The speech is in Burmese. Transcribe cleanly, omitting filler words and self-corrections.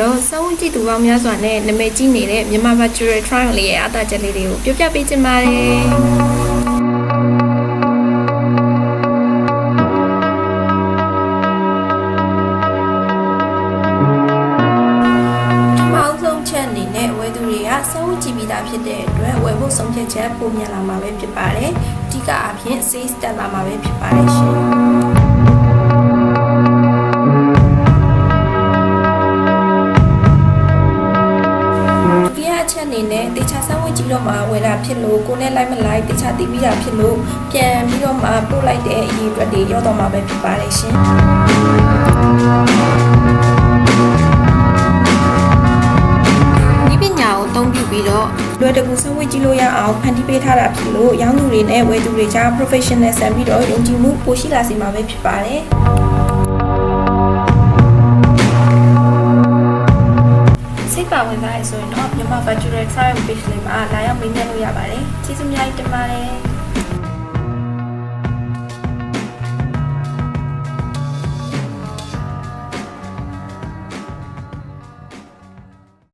တော့စောင့်ကြည့်သူပေါင်းများစွာနဲ့နာမည်ကြီးနေတဲ့မြန်မာ virtual trial လေးရဲ့အသားချက်လေးတွေကိုပြောပြပေးချင်ပါတယ်ချက်အနေနဲ့ဝယ်သူတွေကစောင့်ကြည့်ပြီးသားဖြစ်တဲ့အတွက်ဝယ်ဖို့ဆုံးဖြတ်ချက်ပုံမြန်လာမှာပဲဖြစ်ပါတယ်။အဓိကအဖြစ် sales တက်လာမှာပဲဖြစ်ပါတယ်ရှင်။ဒီအချက်အနေနဲ့တေချာစောင့်ကြည့်တော့မှဝယ်တာဖြစ်လို့ကိုယ်နဲ့လိုက်မလိုက်တေချာသိပြီးတာဖြစ်လို့ပြန်ပြီးတော့မှပို့လိုက်တဲ့အရေးအတွက်တွေရောက်တော့မှာပဲဖြစ်ပါတယ်ရှင်။အသုံးပြုပြီးတော့လွယ်တကူစဝေးကြည့်လို့ရအောင်ဖန်တီးပေးထားတာဖြစ်လို့ရောင်းသူတွေနဲ့ဝယ်သူတွေကြား professional ဆန်ပြီးတော့ယုံကြည်မှုပိုရှိလာစေမှာပဲဖြစ်ပါတယ်စိတ်ပါဝင်စားရဆိုရင်တော့မြန်မာ virtual trial page လေးမှာလာရောက်မေးမြန်းလို့ရပါတယ်ကျေးဇူးများတင်ပါတယ်